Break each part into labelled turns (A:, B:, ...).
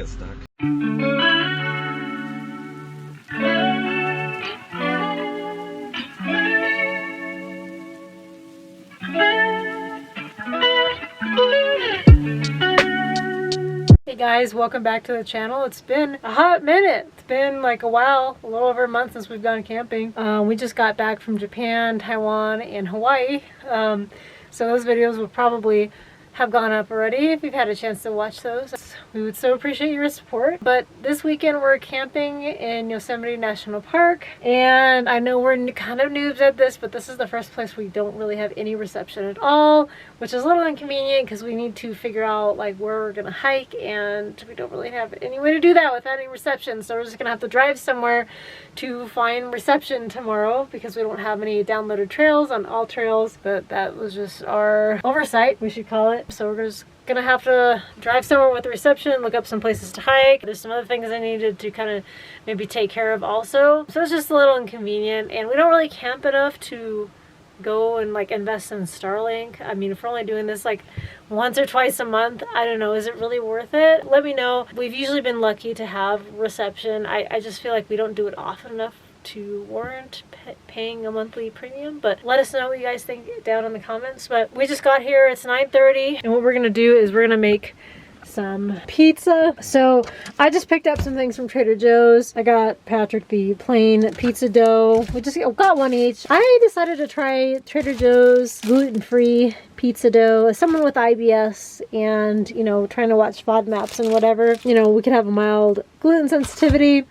A: get stuck.
B: Hey guys, welcome back to the channel. It's been a hot minute. It's been like a while, a little over a month since we've gone camping. We just got back from Japan, Taiwan, and Hawaii. So those videos will probably have gone up already if you've had a chance to watch those. We would so appreciate your support. But this weekend we're camping in Yosemite National Park, and I know we're kind of noobs at this, but this is the first place we don't really have any reception at all, which is a little inconvenient because we need to figure out like where we're gonna hike, and we don't really have any way to do that without any reception. So we're just gonna have to drive somewhere to find reception tomorrow because we don't have any downloaded trails on all trails. But that was just our oversight, we should call it. So we're just gonna have to drive somewhere with reception, look up some places to hike. There's some other things I needed to kind of maybe take care of also. So it's just a little inconvenient, and we don't really camp enough to go and like invest in Starlink. I mean, if we're only doing this like once or twice a month, I don't know, is it really worth it? Let me know. We've usually been lucky to have reception. I just feel like we don't do it often enough to warrant paying a monthly premium, but let us know what you guys think down in the comments. But we just got here, it's 9:30, and what we're gonna do is we're gonna make some pizza. So I just picked up some things from Trader Joe's. I got Patrick the plain pizza dough. We just got one each. I decided to try Trader Joe's gluten-free pizza dough. As someone with IBS and, you know, trying to watch FODMAPs and whatever, you know, we could have a mild gluten sensitivity.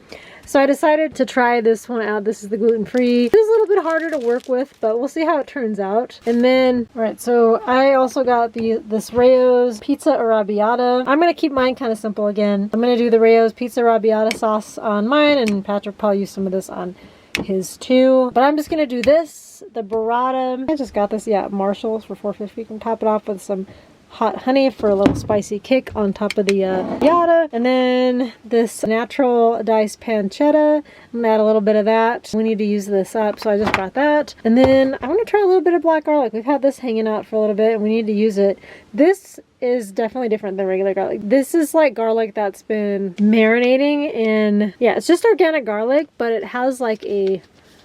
B: So I decided to try this one out. This is the gluten-free. It's a little bit harder to work with, but we'll see how it turns out. And then, all right, so I also got this Rayo's Pizza Arrabbiata. I'm gonna keep mine kind of simple again. I'm gonna do the Rayo's Pizza Arrabbiata sauce on mine, and Patrick probably used some of this on his too. But I'm just gonna do this, the burrata. I just got this, yeah, at Marshall's for $4.50. You can top it off with some hot honey for a little spicy kick on top of the yada. And then this natural diced pancetta. I'm gonna add a little bit of that. We need to use this up, so I just brought that. And then I'm gonna try a little bit of black garlic. We've had this hanging out for a little bit and we need to use it. This is definitely different than regular garlic. This is like garlic that's been marinating in, yeah, it's just organic garlic, but it has like a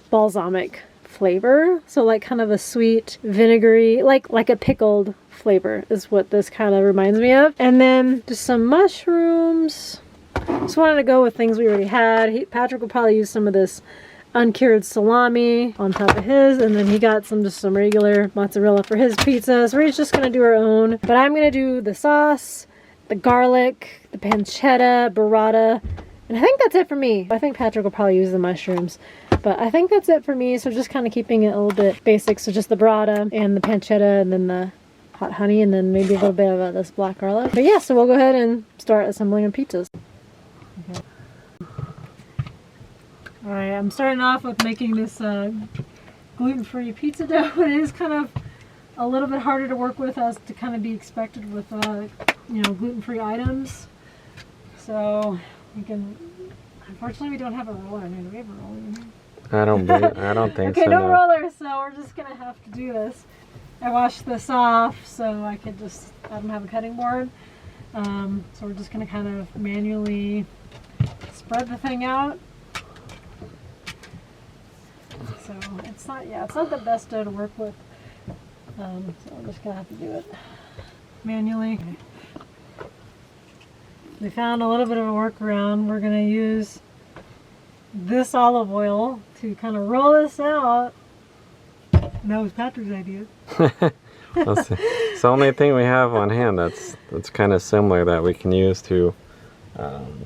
B: balsamic flavor. So like kind of a sweet, vinegary, like a pickled flavor is what this kind of reminds me of. And then just some mushrooms. Just wanted to go with things we already had. Patrick will probably use some of this uncured salami on top of his, and then he got just some regular mozzarella for his pizza. So we're just gonna do our own. But I'm gonna do the sauce, the garlic, the pancetta, burrata, and I think that's it for me. I think Patrick will probably use the mushrooms, but I think that's it for me. So just kind of keeping it a little bit basic. So just the burrata and the pancetta, and then the hot honey, and then maybe a little bit of this black garlic. But yeah, so we'll go ahead and start assembling our pizzas. Okay. All right, I'm starting off with making this gluten-free pizza dough. It is kind of a little bit harder to work with, as to kind of be expected with you know, gluten-free items. So we can, unfortunately we don't have a roller. I mean, do we have a roller in here?
A: I don't think
B: okay,
A: so.
B: no roller, so we're just gonna have to do this. I washed this off so I could just, I don't have a cutting board. So we're just gonna kind of manually spread the thing out. So it's not, yeah, it's not the best dough to work with. So we're just gonna have to do it manually. Okay. We found a little bit of a workaround. We're gonna use this olive oil to kind of roll this out. And that was Patrick's idea.
A: It's the only thing we have on hand that's kind of similar that we can use to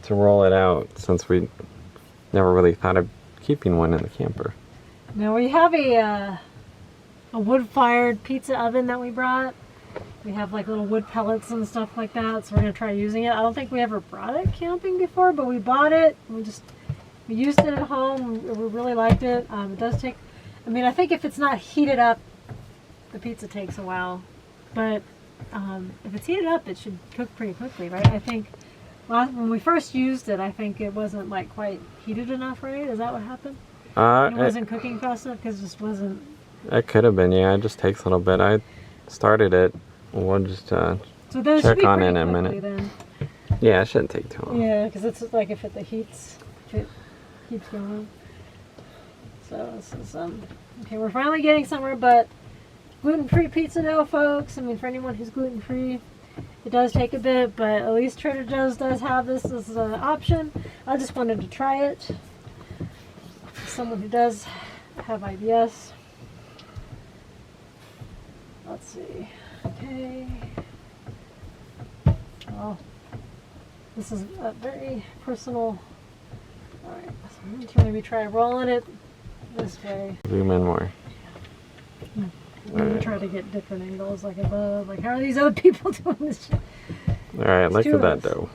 A: roll it out, since we never really thought of keeping one in the camper.
B: Now we have a wood-fired pizza oven that we brought. We have like little wood pellets and stuff like that, so we're gonna try using it. I don't think we ever brought it camping before, but we bought it. We used it at home. We really liked it. It does take, I mean, I think if it's not heated up, the pizza takes a while. But if it's heated up, it should cook pretty quickly, right? I think when we first used it, I think it wasn't like quite heated enough, right? Is that what happened? It wasn't cooking fast enough because it just wasn't.
A: It could have been, yeah. It just takes a little bit. I started it. We'll just check on it in a minute.
B: Then.
A: Yeah, it shouldn't take too long.
B: Yeah, because it's like if it keeps going. So this is okay. We're finally getting somewhere, but gluten-free pizza dough, folks. I mean, for anyone who's gluten-free, it does take a bit, but at least Trader Joe's does have this as an option. I just wanted to try it. Someone who does have IBS. Let's see. Okay. Oh, this is a very personal. All right, so I'm going to maybe try rolling it this way.
A: Zoom in more.
B: I'm going to try to get different angles, like above. Like, how are these other people doing this shit?
A: All right, look
B: two
A: at that
B: of us.
A: dough.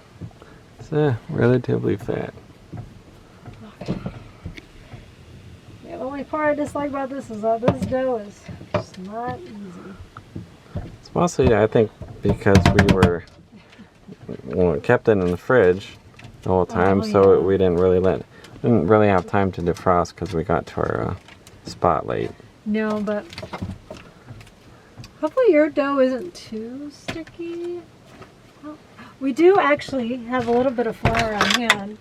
A: It's relatively fat.
B: Okay. Yeah, the only part I dislike about this is that this dough is just not easy.
A: It's mostly, I think, because we kept it in the fridge the whole time, so
B: yeah.
A: we didn't really have time to defrost because we got to our spot late.
B: No, but hopefully your dough isn't too sticky. Well, we do actually have a little bit of flour on hand,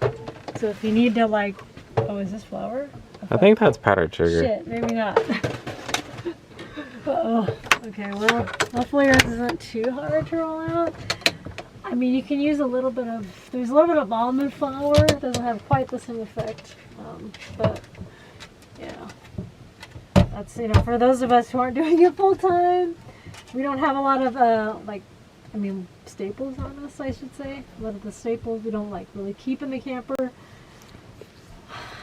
B: so if you need to, like, oh, is this flour?
A: I think that's powdered sugar.
B: Shit, maybe not. Uh-oh. Okay, well, hopefully yours isn't too hard to roll out. I mean, you can use a little bit of, there's a little bit of almond flour. It doesn't have quite the same effect, but, yeah. That's, you know, for those of us who aren't doing it full time, we don't have a lot of, staples on us, I should say. A lot of the staples we don't, like, really keep in the camper.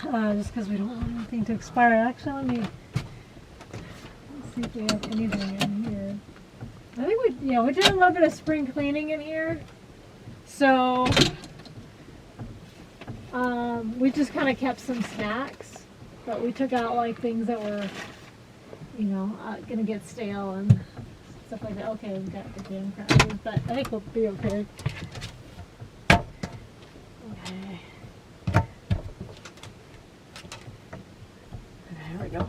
B: Just because we don't want anything to expire. Actually, let's see if we have anything in here. I think we did a little bit of spring cleaning in here. So, we just kind of kept some snacks, but we took out, like, things that were, gonna get stale and stuff like that. Okay, we've got the jam crackers, but I think we'll be okay. Okay. There we go.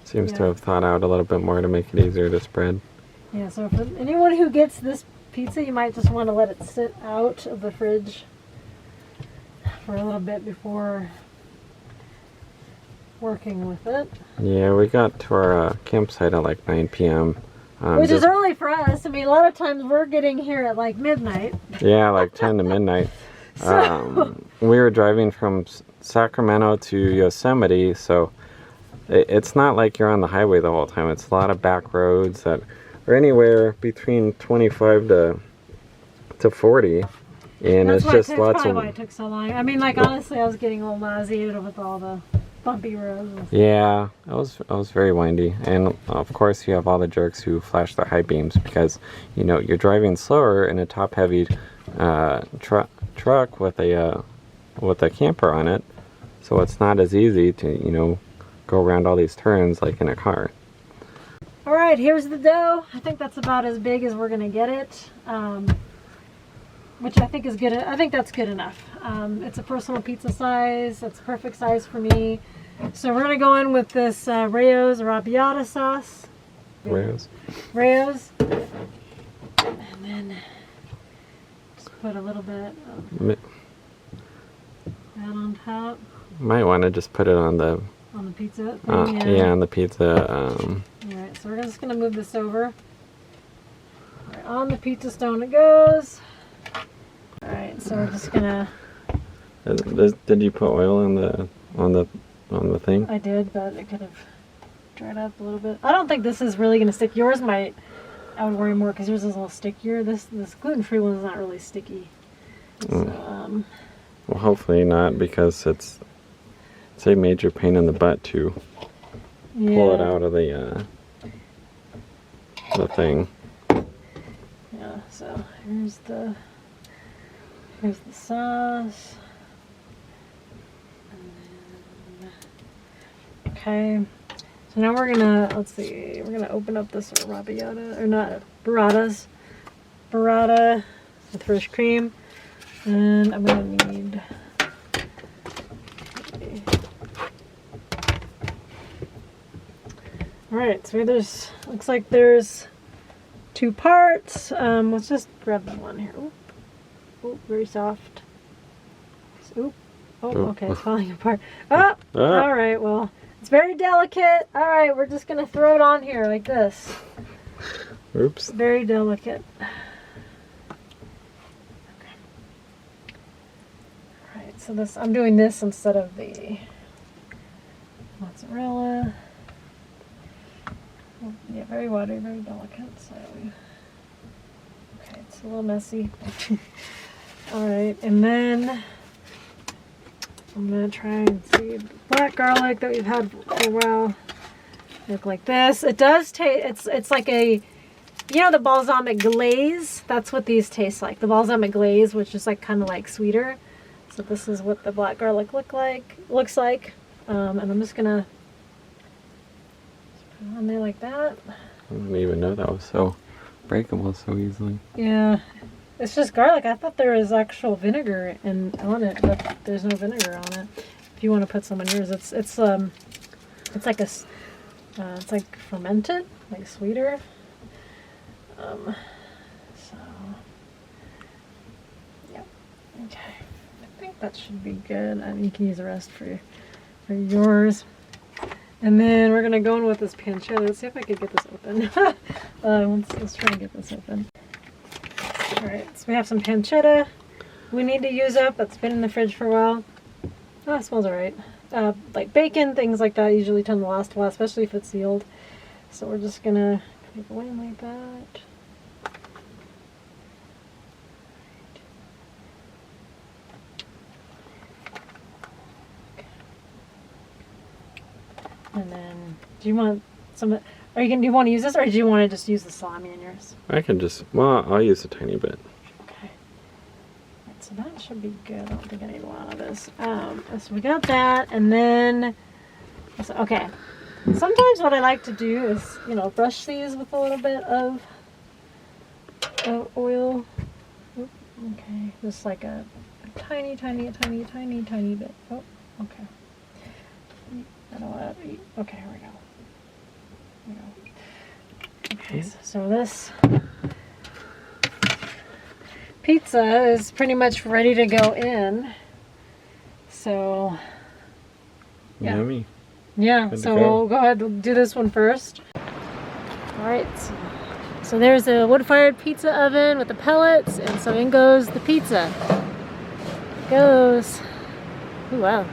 A: Seems to have thought out a little bit more to make it easier to spread.
B: Yeah, so for anyone who gets this pizza, you might just want to let it sit out of the fridge for a little bit before working with it.
A: Yeah, we got to our campsite at like 9 p.m.
B: Which is early for us. I mean, a lot of times we're getting here at like midnight.
A: Yeah, like 10 to midnight.
B: So.
A: We were driving from Sacramento to Yosemite, so it's not like you're on the highway the whole time. It's a lot of back roads that are anywhere between 25 to 40, and
B: That's
A: it's just lots
B: probably
A: of.
B: why it took so long. I mean, like, honestly, I was getting a little nauseated with all the bumpy roads.
A: Yeah, it was very windy, and of course you have all the jerks who flash their high beams because you're driving slower in a top-heavy truck with a camper on it, so it's not as easy to go around all these turns like in a car.
B: All right, here's the dough. I think that's about as big as we're gonna get it, which I think is good. I think that's good enough. It's a personal pizza size. It's perfect size for me. So we're gonna go in with this Rayo's arrabbiata sauce.
A: Rayo's.
B: And then just put a little bit of that on top.
A: Might want to just put it on the
B: pizza
A: thing,
B: yeah,
A: on the pizza.
B: Alright, so we're just going to move this over. Right, on the pizza stone it goes. Alright, so we're just going to...
A: Did you put oil on the thing?
B: I did, but it could have dried up a little bit. I don't think this is really going to stick. Yours might... I would worry more because yours is a little stickier. This gluten-free one is not really sticky. So,
A: well, hopefully not, because it's a major pain in the butt to pull it out of the thing.
B: Yeah, so here's the sauce. And then, okay. So now we're gonna, we're gonna open up this arrabbiata, or not, burrata with fresh cream. And I'm gonna need, alright, so looks like there's 2 parts. Let's just grab the one here. Oop. Oop, very soft. Oop. Oh, okay, it's falling apart. Oh, all right, well, it's very delicate. All right, we're just gonna throw it on here like this.
A: Oops.
B: Very delicate. Okay. All right, so this, I'm doing this instead of the mozzarella. Yeah, very watery, very delicate. So, okay, it's a little messy. All right, and then I'm gonna try and see black garlic that we've had for a while. Look like this. It does taste. It's like a, you know, the balsamic glaze. That's what these taste like. The balsamic glaze, which is like kind of like sweeter. So this is what the black garlic looks like. And I'm just gonna put it on there like that.
A: I didn't even know that was so breakable so easily.
B: Yeah. It's just garlic. I thought there was actual vinegar on it, but there's no vinegar on it. If you want to put some on yours, it's like a it's like fermented, like sweeter. So yeah, okay. I think that should be good. You can use the rest for yours. And then we're gonna go in with this pancetta. Let's see if I could get this open. Let's try and get this open. Alright, so we have some pancetta we need to use up. That's been in the fridge for a while. Oh, it smells alright. Like bacon, things like that usually tend to last a while, especially if it's sealed. So we're just gonna go in like that. And then, do you want some? Do you want to use this, or do you want to just use the salami in yours?
A: I can just, well, I'll use a tiny bit.
B: Okay. Right, so that should be good. I don't think I need a lot of this. So we got that, and then, okay. Sometimes what I like to do is, you know, brush these with a little bit of oil. Oop, okay, just like a tiny bit. Oh, okay. I don't want to eat. Okay, here we go. Okay, so this pizza is pretty much ready to go in. So, yeah.
A: Yummy.
B: Yeah, so we'll go ahead and do this one first. Alright, so there's a wood-fired pizza oven with the pellets, and so in goes the pizza. It goes. Ooh, wow.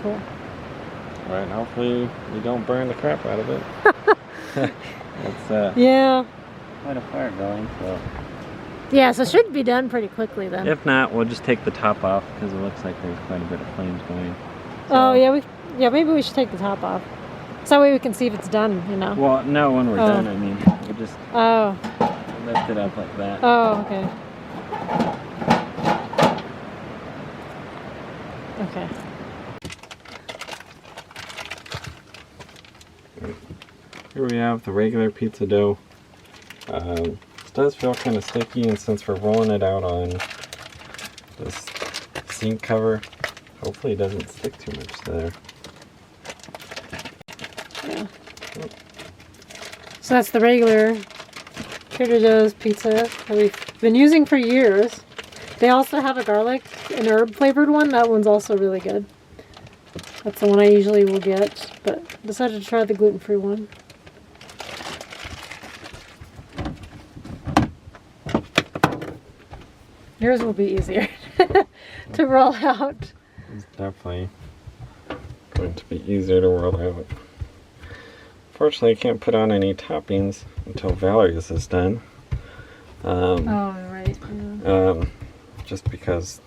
B: Cool.
A: Alright, hopefully we don't burn the crap out of it. It's
B: yeah.
A: quite a fire going, so.
B: Yeah, so it should be done pretty quickly then.
A: If not, we'll just take the top off because it looks like there's quite a bit of flames going. So,
B: oh yeah, maybe we should take the top off. So that way we can see if it's done, you know.
A: Well, no, when we're done, I mean, we just lift it up like that.
B: Oh, okay. Okay.
A: Here we have the regular pizza dough. This does feel kind of sticky, and since we're rolling it out on this sink cover, hopefully it doesn't stick too much there.
B: Yeah. So that's the regular Trader Joe's pizza that we've been using for years. They also have a garlic and herb flavored one. That one's also really good. That's the one I usually will get, but decided to try the gluten-free one. Yours will be easier to roll out.
A: It's definitely going to be easier to roll out. Fortunately, I can't put on any toppings until Valerie's is done.
B: Oh, right. Yeah.
A: Just because,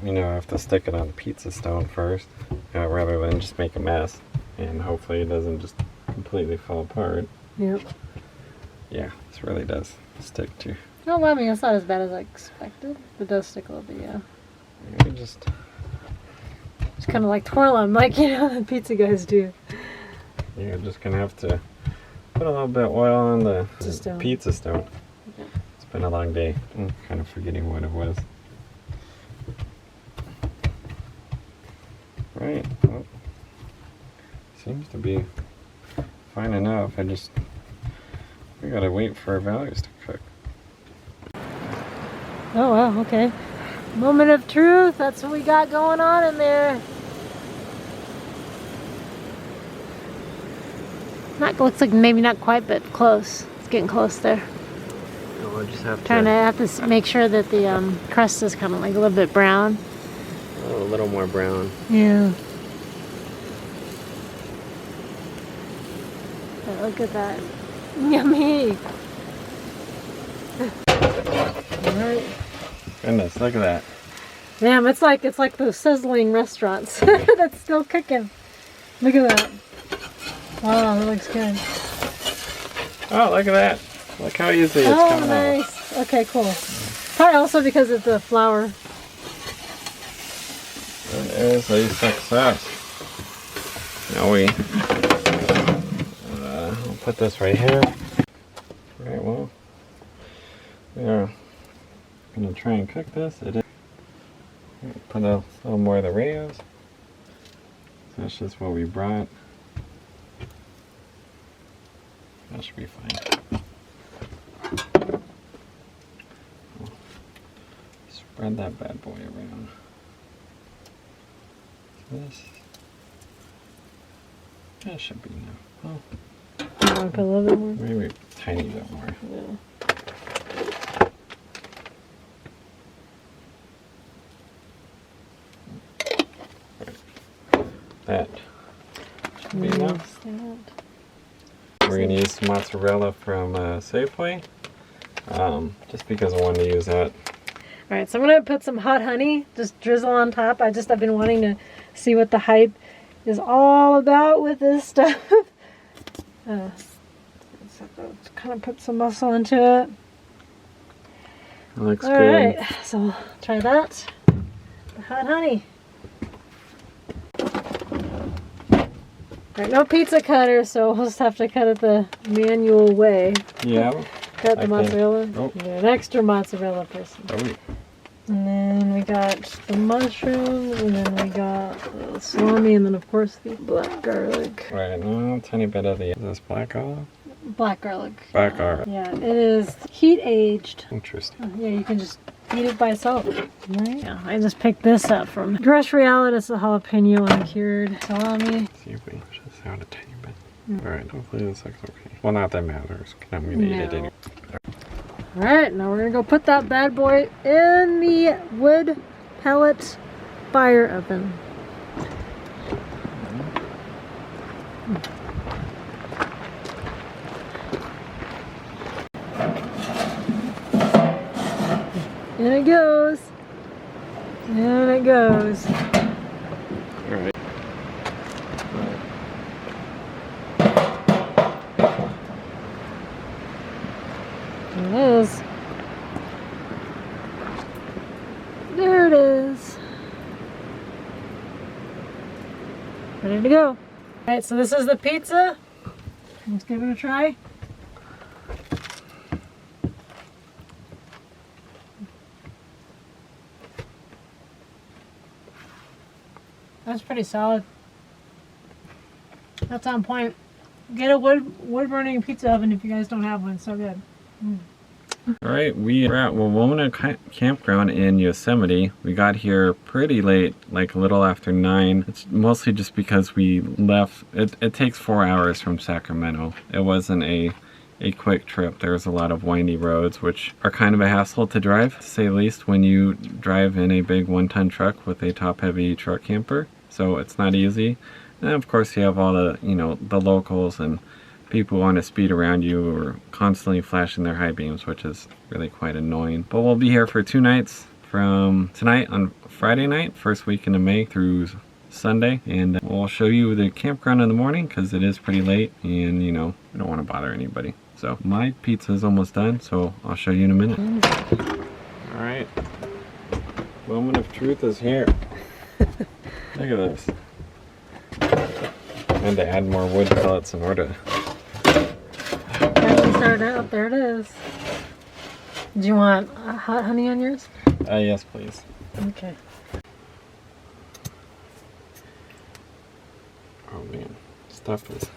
A: you know, I have to stick it on the pizza stone first, rather than just make a mess. And hopefully it doesn't just completely fall apart.
B: Yep.
A: Yeah, this really does stick to.
B: Oh, well, I mean, it's not as bad as I expected. It does stick a little bit, yeah.
A: You just
B: kind of like twirl them, like, you know, the pizza guys do.
A: You're just gonna have to put a little bit of oil on the pizza stone.
B: Yeah.
A: It's been a long day. I'm kind of forgetting what it was. Right. Well, seems to be fine enough. I just We gotta wait for our values to cook.
B: Oh wow, okay. Moment of truth, that's what we got going on in there. Looks like maybe not quite, but close. It's getting close there.
A: No, we'll just have
B: Trying to make sure that the crust is kind of like a little bit brown.
A: a little more brown.
B: Yeah. But look at that. Yummy. Alright.
A: Goodness, look at that.
B: Damn, it's like those sizzling restaurants that's still cooking. Look at that. Wow, that looks good.
A: Oh, look at that. Look how easy it's coming out.
B: Nice. Okay, cool. Probably also because of the flour.
A: That is a success. Now we'll put this right here. Right, well, we're gonna try and cook this. It is. Put a little more of the rayos. So that's just what we brought. That should be fine. Spread that bad boy around. This. That should be enough. Oh,
B: You want to put a little bit more?
A: maybe a tiny bit more.
B: Yeah.
A: That should be enough. We're going to use some mozzarella from Safeway, just because I wanted to use that.
B: Alright, so I'm going to put some hot honey, just drizzle on top. I've been wanting to see what the hype is all about with this stuff. So kind of put some muscle into it.
A: It looks good.
B: Alright, so try that. The hot honey. Alright, no pizza cutter, so we'll just have to cut it the manual way.
A: Yeah.
B: Cut the mozzarella.
A: Oh.
B: Yeah, an extra mozzarella person.
A: Oh.
B: And then we got the mushrooms, and then we got the salami, and then of course the black garlic.
A: Right, now a tiny bit of the, is this black olive?
B: Black garlic.
A: Black olive.
B: Yeah, it is heat aged.
A: Interesting.
B: Yeah, you can just eat it by itself. Right? Yeah, I just picked this up from Grocery-Outlet. It's a jalapeno uncured salami.
A: See if we just out a tiny bit. Alright, hopefully this looks okay. Well, not that matters. I'm going to eat it anyway.
B: Alright, now we're going to go put that bad boy in the wood pellet fire oven. And it goes. And it goes.
A: Alright.
B: There it is. There it is. Ready to go. Alright, so this is the pizza. Let's give it a try. That's pretty solid. That's on point. Get a wood burning pizza oven if you guys don't have one. So good.
A: Alright, we are at Wawona Campground in Yosemite. We got here pretty late, like a little after 9. It's mostly just because we left. It takes 4 hours from Sacramento. It wasn't a quick trip. There's a lot of windy roads, which are kind of a hassle to drive, to say the least, when you drive in a big 1-ton truck with a top-heavy truck camper. So it's not easy. And of course you have all the, the locals and people who want to speed around you or constantly flashing their high beams, which is really quite annoying. But we'll be here for 2 nights, from tonight on Friday night, first weekend of May, through Sunday, and we'll show you the campground in the morning because it is pretty late and we don't want to bother anybody. So my pizza is almost done, so I'll show you in a minute. Alright, moment of truth is here. Look at this. I had to add more wood pellets in order.
B: Finally started out. There it is. Do you want hot honey on yours?
A: Yes, please.
B: Okay.
A: Oh man, stuff is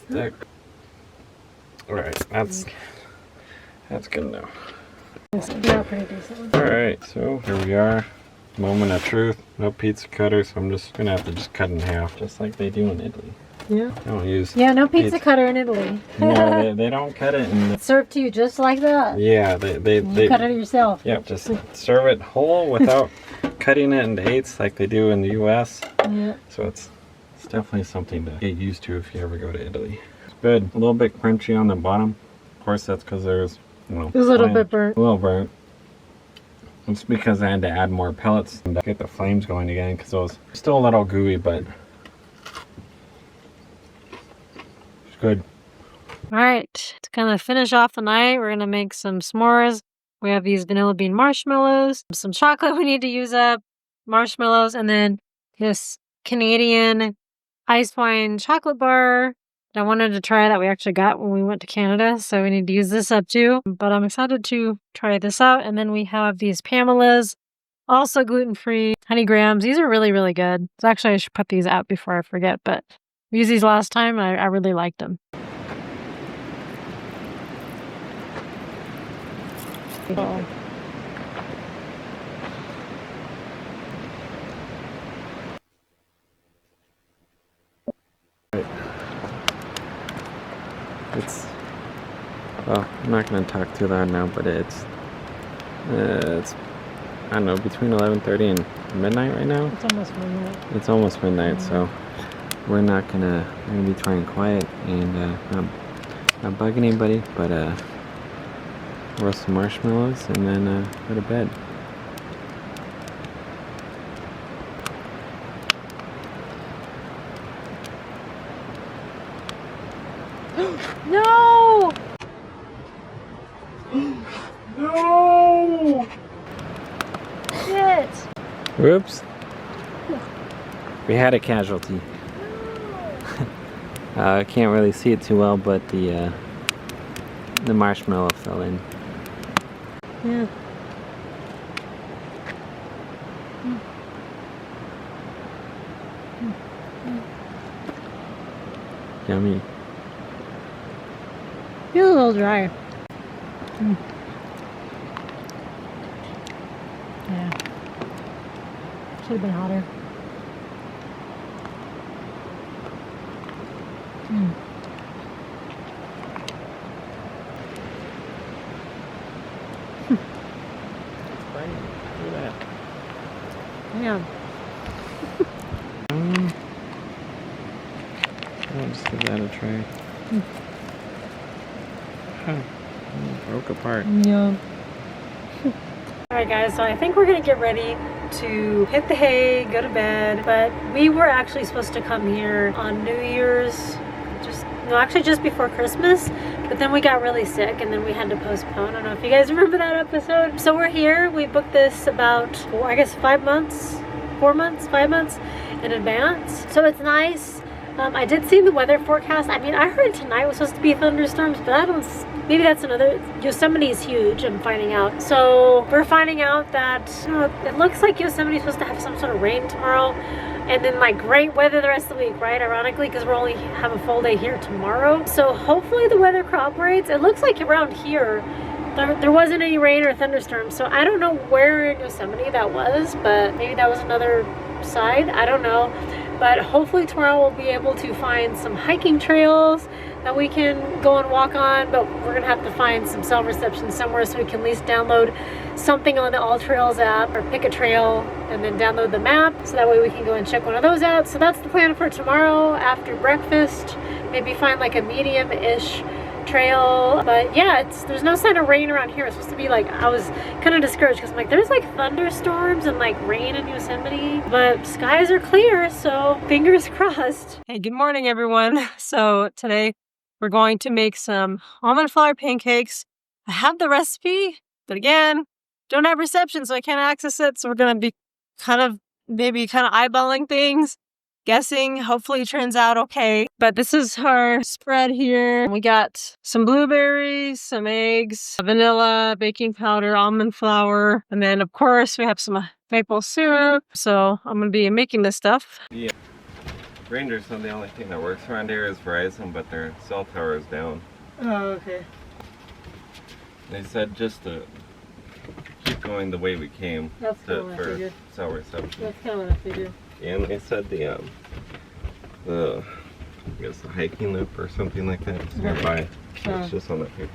A: thick. Alright, that's good enough.
B: Yeah, pretty decent.
A: Alright, so here we are. Moment of truth. No pizza cutter, so I'm just gonna have to just cut in half, just like they do in Italy.
B: Yeah.
A: I don't use.
B: Yeah, no pizza cutter in Italy.
A: No, they don't cut it. And
B: It's served to you just like that.
A: yeah, they
B: cut it yourself.
A: Yep, just serve it whole without cutting it into eighths like they do in the U.S.
B: Yeah.
A: So it's definitely something to get used to if you ever go to Italy. It's good. A little bit crunchy on the bottom. Of course, that's because there's, you know,
B: a little bit burnt.
A: A little burnt. It's because I had to add more pellets and get the flames going again because it was still a little gooey, but it's good.
B: All right, to kind of finish off the night, we're gonna make some s'mores. We have these vanilla bean marshmallows, some chocolate we need to use up, marshmallows, and then this Canadian ice wine chocolate bar that I wanted to try that we actually got when we went to Canada. So we need to use this up too. But I'm excited to try this out. And then we have these Pamela's, also gluten-free, honey grams. These are really, really good. So actually, I should put these out before I forget. But we used these last time. I really liked them. Uh-oh.
A: It's, well, I'm not going to talk too loud now, but it's I don't know, between 11:30 and midnight right now.
B: It's almost midnight.
A: It's almost midnight, so we're gonna be trying quiet and not bug anybody, but roast some marshmallows and then go to bed.
B: No!
A: No!
B: Shit!
A: Whoops. We had a casualty. I can't really see it too well, but the marshmallow fell in.
B: Yeah.
A: Yummy.
B: Feels a little dry. Yeah. Should have been hotter.
A: Look at that.
B: Yeah.
A: I'll just give that a try. Huh. Broke apart.
B: Yeah. Alright guys, so I think we're gonna get ready to hit the hay, go to bed, but we were actually supposed to come here on New Year's, actually just before Christmas, but then we got really sick and then we had to postpone. I don't know if you guys remember that episode. So we're here, we booked this about, I guess 5 months in advance. So it's nice. I did see the weather forecast. I mean, I heard tonight was supposed to be thunderstorms, but I don't, maybe that's another, Yosemite is huge, I'm finding out. So we're finding out that, it looks like Yosemite is supposed to have some sort of rain tomorrow, and then like great weather the rest of the week, right? Ironically, because we're only have a full day here tomorrow. So hopefully the weather cooperates. It looks like around here, there wasn't any rain or thunderstorms. So I don't know where in Yosemite that was, but maybe that was another side, I don't know. But hopefully tomorrow we'll be able to find some hiking trails that we can go and walk on, but we're gonna have to find some cell reception somewhere so we can at least download something on the All Trails app or pick a trail and then download the map, so that way we can go and check one of those out. So that's the plan for tomorrow after breakfast. Maybe find like a medium-ish trail, but yeah, there's no sign of rain around here. It's supposed to be like, I was kind of discouraged because I'm like, there's like thunderstorms and like rain in Yosemite, but skies are clear, so fingers crossed. Hey, good morning everyone. So today we're going to make some almond flour pancakes. I have the recipe, but again, don't have reception, so I can't access it, so we're gonna be maybe eyeballing things, guessing. Hopefully it turns out okay. But this is our spread here. We got some blueberries, some eggs, vanilla, baking powder, almond flour, and then of course we have some maple syrup. So I'm gonna be making this stuff.
A: Yeah. Ranger's not the only thing that works around here is Verizon, but their cell tower is down.
B: Oh, okay.
A: They said just to keep going the way we came.
B: That's kind of what I
A: for
B: figured.
A: cell reception.
B: That's kind of what I figured.
A: And they said the I guess the hiking loop or something like that is nearby. It's just on the paper.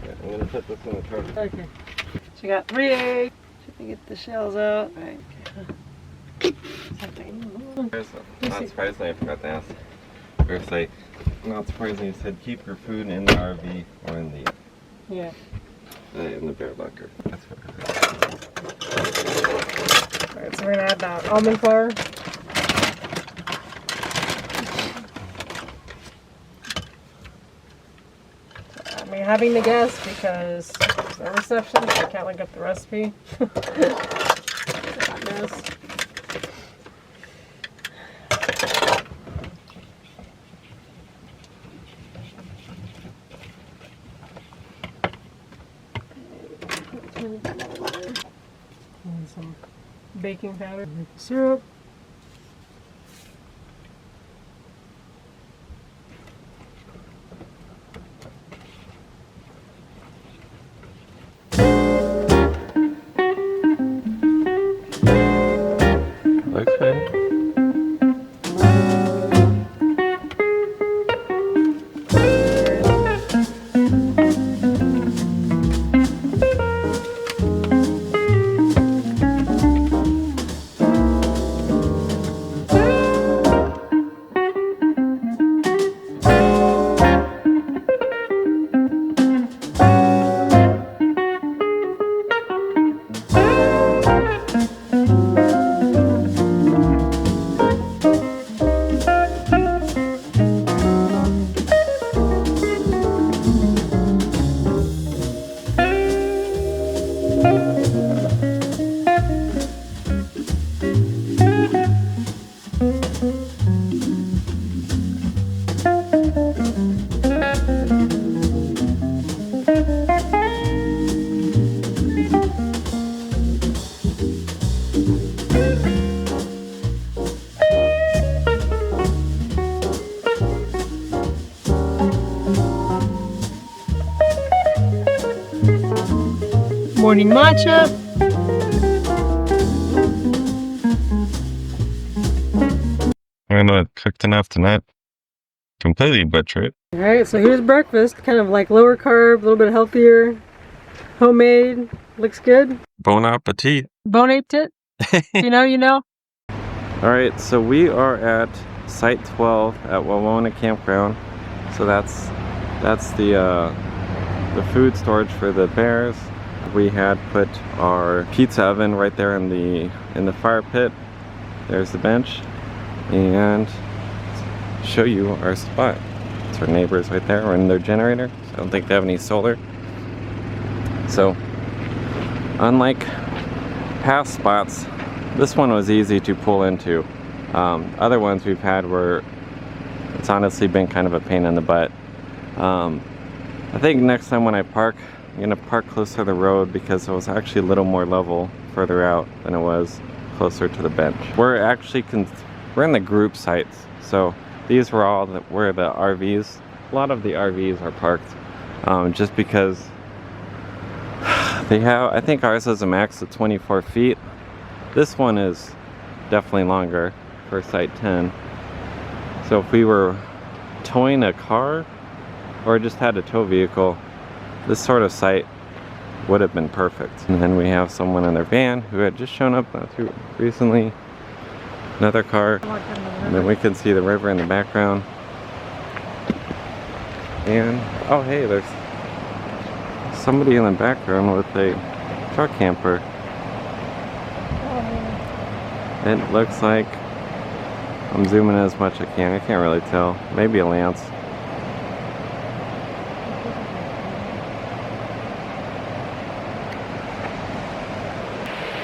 A: Yeah, I'm gonna put this in the truck.
B: Okay. So we got 3 eggs. Should we get the shells out? All right.
A: Not surprisingly, I forgot to ask. Or say, not surprisingly, you said keep your food in the RV or in the in the bear locker. That's what I heard.
B: All right, so we're gonna add that almond flour. I'm having to guess because there's no reception, so I can't look up the recipe. Hot mess. And some baking powder, syrup.
A: Looks good.
B: Morning matcha.
A: I know it cooked enough to not completely butcher it.
B: All right, so here's breakfast. Kind of like lower carb, a little bit healthier, homemade. Looks good.
A: Bon appetit.
B: Bon appetit. You know.
A: All right, so we are at Site 12 at Wawona Campground. So that's the food storage for the bears. We had put our pizza oven right there in the fire pit. There's the bench, and show you our spot. It's our neighbors right there. We're in their generator. So I don't think they have any solar. So unlike past spots, this one was easy to pull into. Other ones we've had where it's honestly been kind of a pain in the butt. I think next time when I park, I'm gonna park closer to the road because it was actually a little more level further out than it was closer to the bench. We're actually we're in the group sites, so these were all where the RVs. A lot of the RVs are parked, just because they have. I think ours has a max of 24 feet. This one is definitely longer for site 10. So if we were towing a car or just had a tow vehicle, this sort of site would have been perfect. And then we have someone in their van who had just shown up not too recently. Another car. And then we can see the river in the background. And, oh hey, there's somebody in the background with a truck camper. It looks like, I'm zooming in as much as I can. I can't really tell. Maybe a Lance.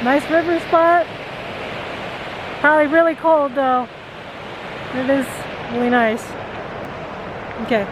B: Nice river spot. Probably really cold though. It is really nice. Okay.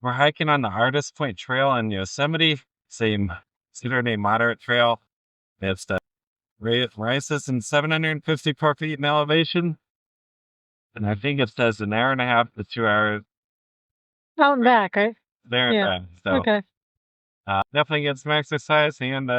A: We're hiking on the Artist Point Trail in Yosemite. Same, considered a moderate trail. It's the rises in 754 feet in elevation. And I think it says an hour and a half to 2 hours
B: Out and back, right?
A: there
B: Yeah.
A: and back. So
B: Okay.
A: definitely get some exercise and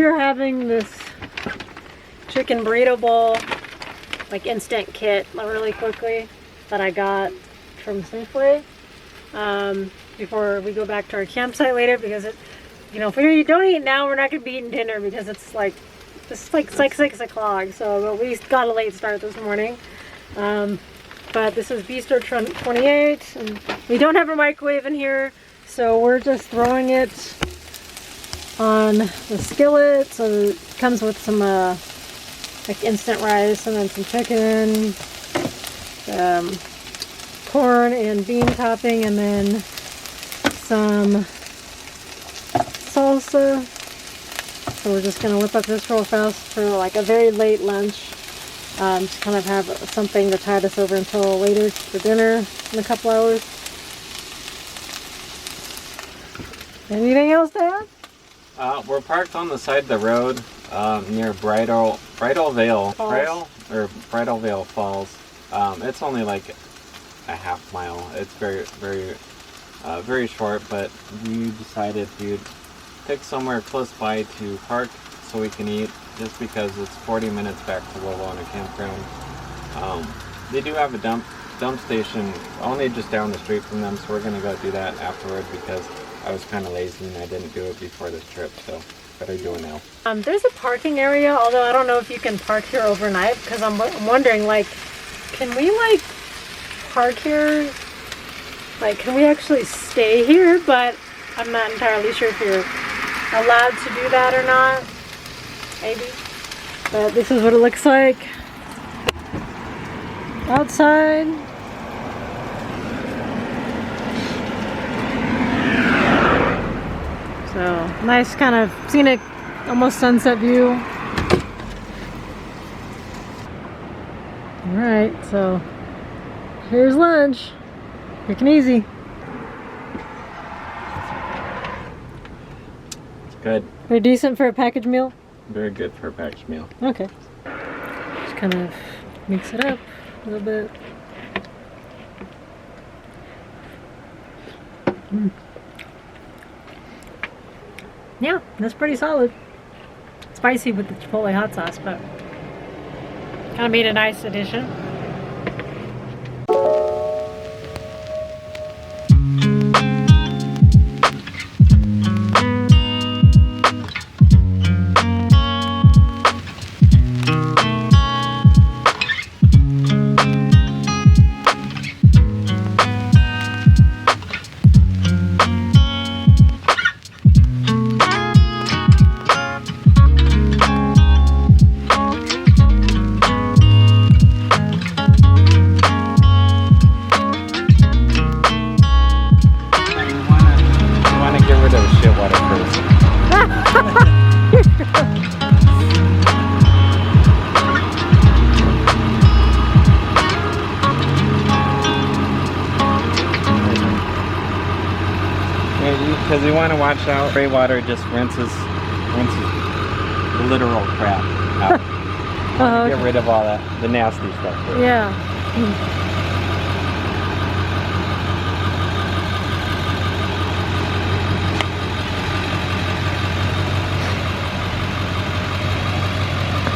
B: we are having this chicken burrito bowl, like instant kit, really quickly, that I got from Safeway. Before we go back to our campsite later, because it, you know, if we don't eat now, we're not gonna be eating dinner because it's like 6 o'clock. So we got a late start this morning. But this is Bistro 28, and we don't have a microwave in here, so we're just throwing it on the skillet. So it comes with some like instant rice, and then some chicken, corn and bean topping, and then some salsa. So we're just gonna whip up this real fast for like a very late lunch. Just kind of have something to tide us over until later for dinner in a couple hours. Anything else to add?
A: We're parked on the side of the road near Bridal Veil Trail, or Bridal Veil Falls. It's only like a half mile. It's very short, but we decided we'd pick somewhere close by to park so we can eat, just because it's 40 minutes back to Wawona Campground. They do have a dump station only just down the street from them, so we're gonna go do that afterward because I was kind of lazy and I didn't do it before this trip, so better do it now.
B: There's a parking area, although I don't know if you can park here overnight, because I'm wondering, like, can we like park here? Like, can we actually stay here? But I'm not entirely sure if you're allowed to do that or not. Maybe. But this is what it looks like outside. So nice kind of scenic, almost sunset view. All right, so here's lunch. Quick and easy.
A: It's good.
B: Very decent for a package meal.
A: Very good for a packaged meal.
B: Okay. Just kind of mix it up a little bit. Yeah, that's pretty solid. Spicy with the Chipotle hot sauce, but kind of made a nice addition.
A: Because you want to watch out. Gray water just rinses the literal crap out.
B: Okay.
A: Get rid of all the nasty stuff first.
B: Yeah.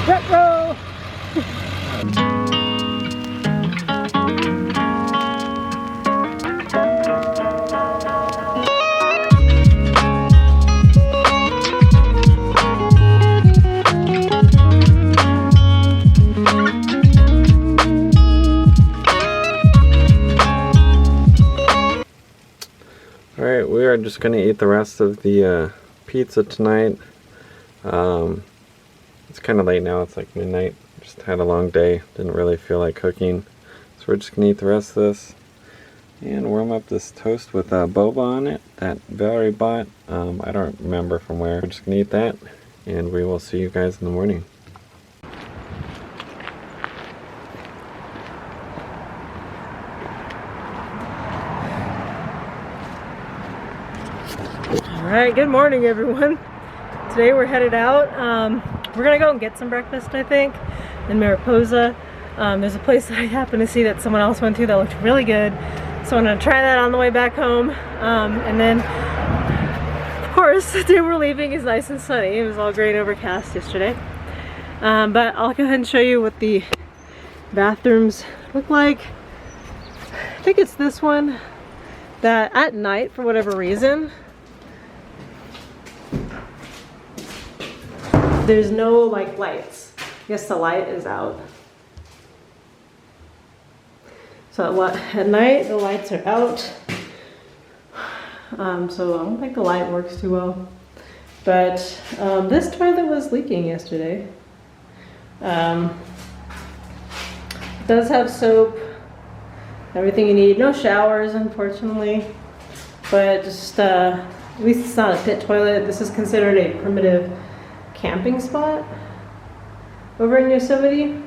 B: Retro!
A: Alright, we are just going to eat the rest of the pizza tonight. It's kind of late now, it's like midnight. Just had a long day, didn't really feel like cooking. So we're just going to eat the rest of this. And warm up this toast with boba on it that Valerie bought. I don't remember from where. We're just going to eat that, and we will see you guys in the morning.
B: Alright, good morning everyone. Today we're headed out. We're gonna go and get some breakfast, I think, in Mariposa. There's a place that I happened to see that someone else went to that looked really good. So I'm gonna try that on the way back home. And then, of course, course, the day we're leaving is nice and sunny. It was all gray and overcast yesterday. But I'll go ahead and show you what the bathrooms look like. I think it's this one that at night, for whatever reason, there's no like lights. I guess the light is out. So at night the lights are out. So I don't think the light works too well. But this toilet was leaking yesterday. It does have soap, everything you need. No showers, unfortunately. But just, at least it's not a pit toilet. This is considered a primitive camping spot over in Yosemite.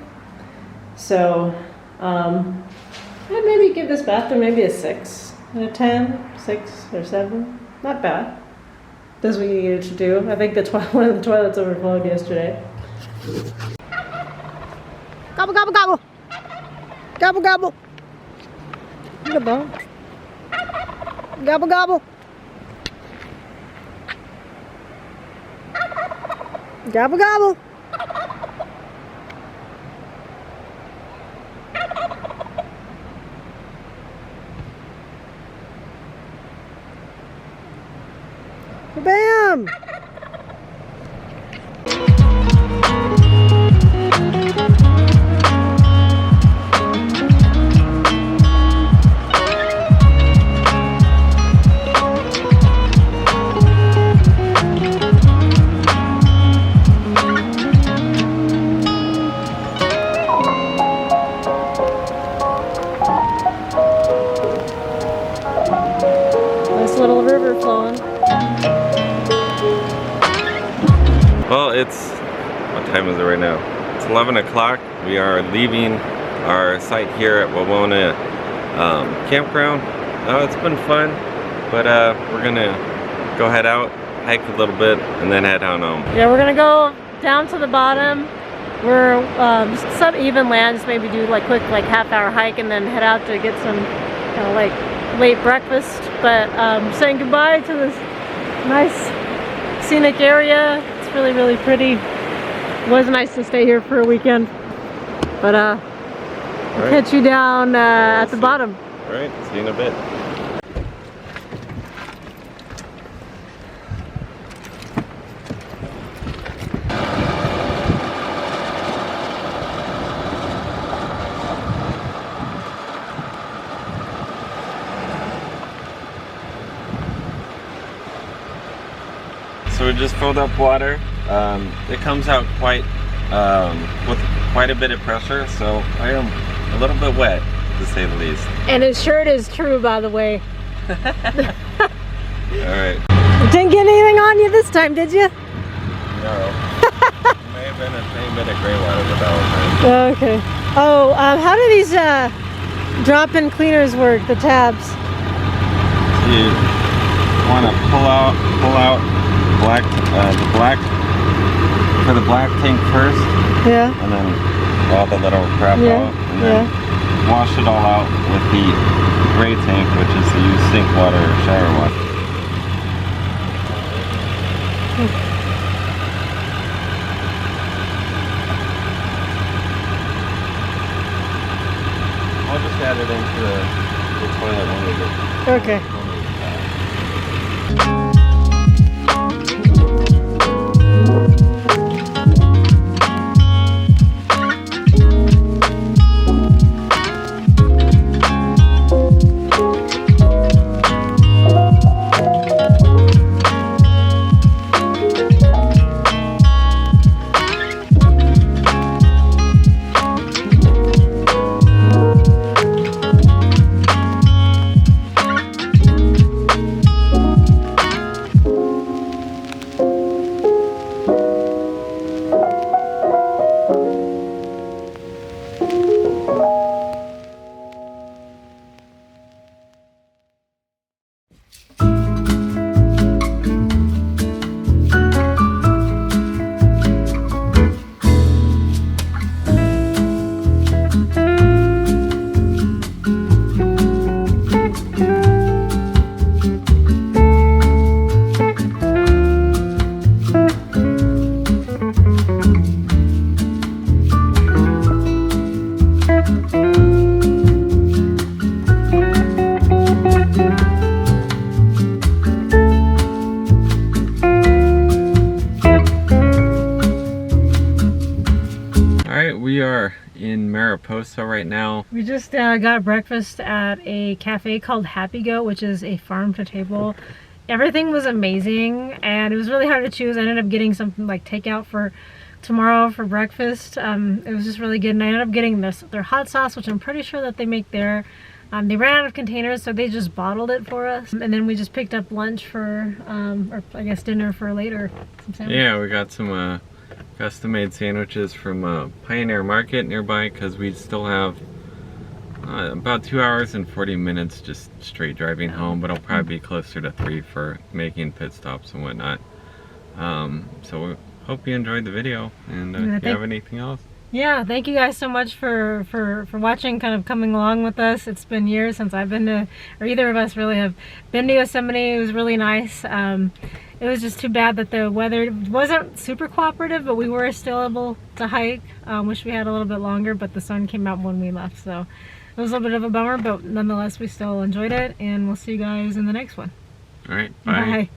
B: So, I'd maybe give this bathroom maybe a 6 out of 10, 6 or 7. Not bad. Does what you needed to do. I think one of the toilets overflowed yesterday. Gobble, gobble, gobble. Gobble, gobble. Gobble. Gobble, gobble. Gobble, gobble. Bam! Nice little river flowing.
A: Well, what time is it right now? It's 11 o'clock. We are leaving our site here at Wawona campground. It's been fun, but we're gonna go head out, hike a little bit, and then head on home.
B: Yeah, we're gonna go down to the bottom. We're just some even land, just maybe do like quick half-hour hike and then head out to get some kind of like late breakfast. But saying goodbye to this nice scenic area. It's really, really pretty. It was nice to stay here for a weekend. But I'll catch you down at the bottom.
A: All right, see you in a bit. So we just filled up water. It comes out with quite a bit of pressure, so I am a little bit wet, to say the least.
B: And his shirt is true, by the way.
A: Alright.
B: You didn't get anything on you this time, did you?
A: No. May have been a tiny bit of gray water, but that was right.
B: Okay. Oh, how do these drop-in cleaners work, the tabs?
A: You want to pull out the black tank first.
B: Yeah.
A: And then all the little crap out. And then wash it all out with the gray tank, which is the used sink water or shower water. I'll just add it into the toilet when we get.
B: Okay.
A: we are in Mariposa right now.
B: We just got breakfast at a cafe called Happy Goat, which is a farm to table. Everything was amazing, and it was really hard to choose. I ended up getting something like takeout for tomorrow for breakfast. It was just really good, and I ended up getting their hot sauce, which I'm pretty sure that they make there. They ran out of containers, so they just bottled it for us, and then we just picked up lunch for, or I guess dinner for later.
A: Yeah, we got some custom-made sandwiches from Pioneer Market nearby, because we still have about 2 hours and 40 minutes just straight driving home, but it'll probably be closer to 3 for making pit stops and whatnot. So we hope you enjoyed the video, and if you have anything else.
B: Yeah, thank you guys so much for watching, kind of coming along with us. It's been years since I've been to, or either of us really have been to Yosemite. It was really nice. It was just too bad that the weather wasn't super cooperative, but we were still able to hike. Wish we had a little bit longer, but the sun came out when we left, so it was a little bit of a bummer, but nonetheless we still enjoyed it, and we'll see you guys in the next one.
A: All right, bye.
B: Bye.